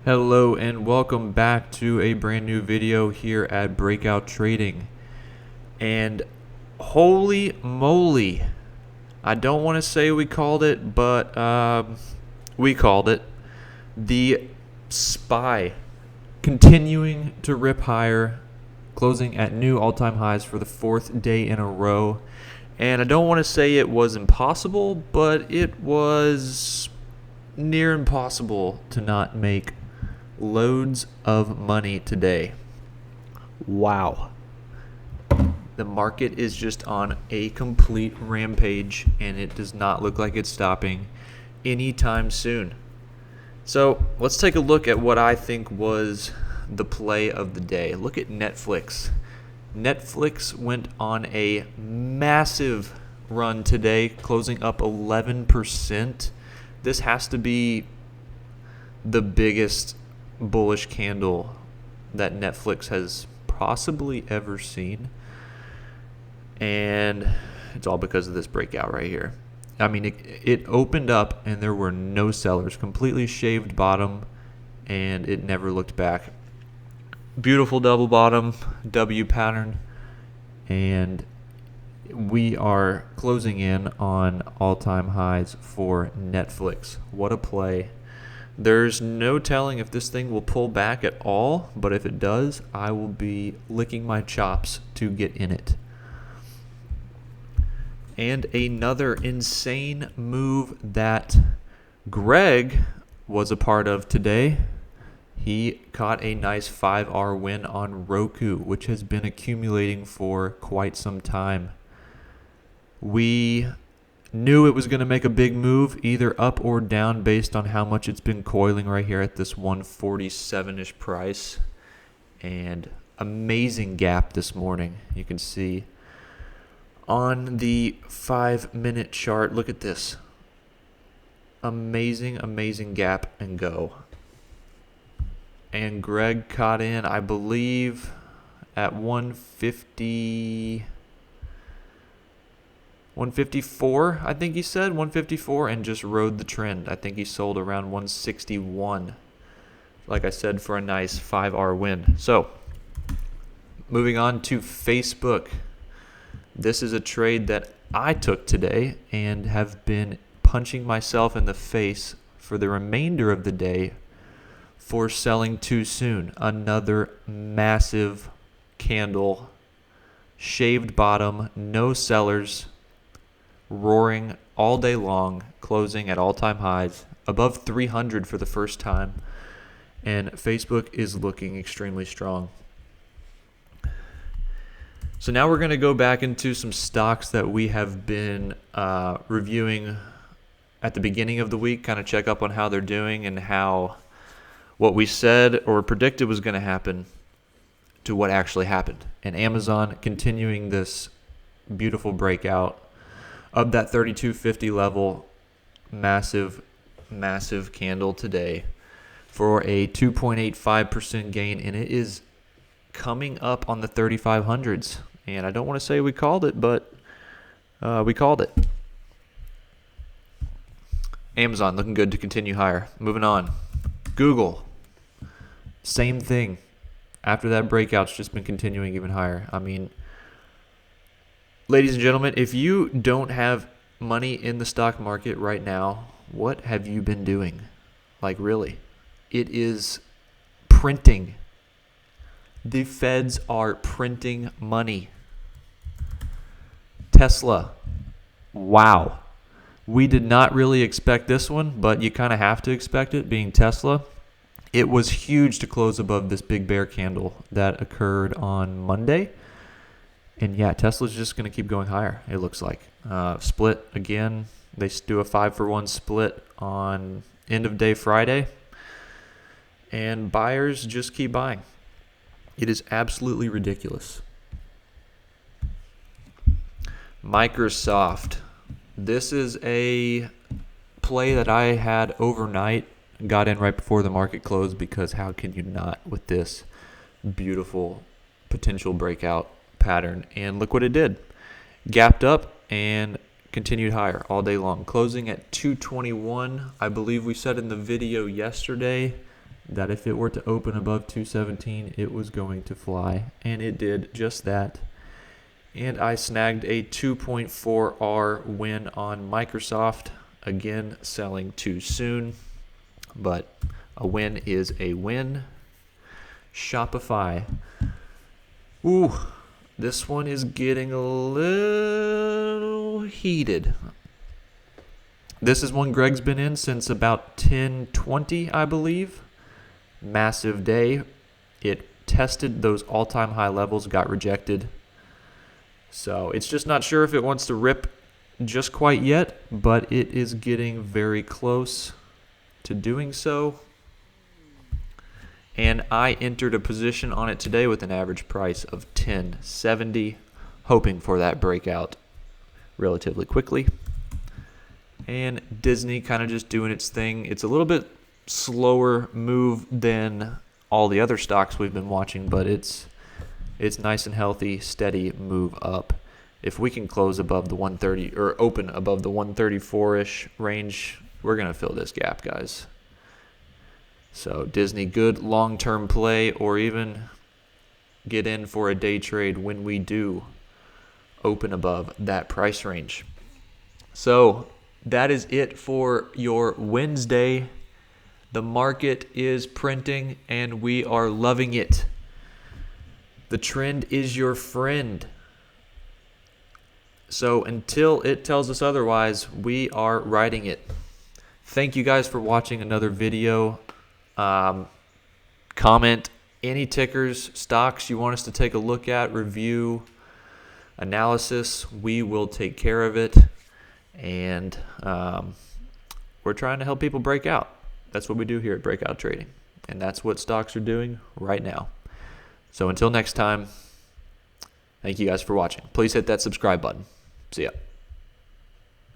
Hello and welcome back to a brand new video here at Breakout Trading. And holy moly, I don't want to say we called it, but we called it. The SPY continuing to rip higher, closing at new all-time highs for the fourth day in a row. And I don't want to say it was impossible, but it was near impossible to not make loads of money today. Wow. The market is just on a complete rampage, and it does not look like it's stopping anytime soon. So let's take a look at what I think was the play of the day. Look at Netflix. Netflix went on a massive run today, closing up 11%. This has to be the biggest bullish candle that Netflix has possibly ever seen, and it's all because of this breakout right here. I mean, it opened up and there were no sellers, completely shaved bottom, and it never looked back. Beautiful double bottom W pattern, and we are closing in on all-time highs for Netflix. What a play. There's no telling if this thing will pull back at all, but if it does, I will be licking my chops to get in it. And another insane move that Greg was a part of today. He caught a nice 5R win on Roku, which has been accumulating for quite some time. We knew it was going to make a big move, either up or down, based on how much it's been coiling right here at this 147-ish price. And amazing gap this morning. You can see on the 5-minute chart. Look at this. Amazing gap and go. And Greg caught in, I believe, at 154, I think he said, 154, and just rode the trend. I think he sold around 161, like I said, for a nice 5R win. So, moving on to Facebook. This is a trade that I took today and have been punching myself in the face for the remainder of the day for selling too soon. Another massive candle, shaved bottom, no sellers, roaring all day long, closing at all-time highs, above 300 for the first time, and Facebook is looking extremely strong. So now we're going to go back into some stocks that we have been reviewing at the beginning of the week, kind of check up on how they're doing and how what we said or predicted was going to happen to what actually happened. And Amazon continuing this beautiful breakout of that 3250 level, massive candle today for a 2.85% gain, and it is coming up on the 3500s. And I don't want to say we called it, but we called it. Amazon looking good to continue higher. Moving on. Google, same thing. After that breakout's just been continuing even higher. I mean, ladies and gentlemen, if you don't have money in the stock market right now, what have you been doing? Like, really? It is printing. The feds are printing money. Tesla. Wow. We did not really expect this one, but you kind of have to expect it, being Tesla. It was huge to close above this big bear candle that occurred on Monday. And yeah, Tesla's just going to keep going higher, it looks like. Split again. They do a 5-for-1 split on end of day Friday. And buyers just keep buying. It is absolutely ridiculous. Microsoft. This is a play that I had overnight. Got in right before the market closed because how can you not with this beautiful potential breakout pattern? And look what it did. Gapped up and continued higher all day long, closing at 221. I believe we said in the video yesterday that if it were to open above 217, it was going to fly, and it did just that. And I snagged a 2.4R win on Microsoft, again selling too soon, but a win is a win. Shopify. Ooh, this one is getting a little heated. This is one Greg's been in since about 10:20, I believe. Massive day. It tested those all-time high levels, got rejected. So it's just not sure if it wants to rip just quite yet, but it is getting very close to doing so. And I entered a position on it today with an average price of 10.70, hoping for that breakout relatively quickly. And Disney kind of just doing its thing. It's a little bit slower move than all the other stocks we've been watching, but it's nice and healthy, steady move up. If we can close above the 130 or open above the 134-ish range, we're going to fill this gap, guys. So Disney, good long-term play, or even get in for a day trade when we do open above that price range. So that is it for your Wednesday. The market is printing, and we are loving it. The trend is your friend. So until it tells us otherwise, we are riding it. Thank you guys for watching another video. Comment any tickers, stocks you want us to take a look at, review, analysis. We will take care of it. And we're trying to help people break out. That's what we do here at Breakout Trading. And that's what stocks are doing right now. So until next time, thank you guys for watching. Please hit that subscribe button. See ya.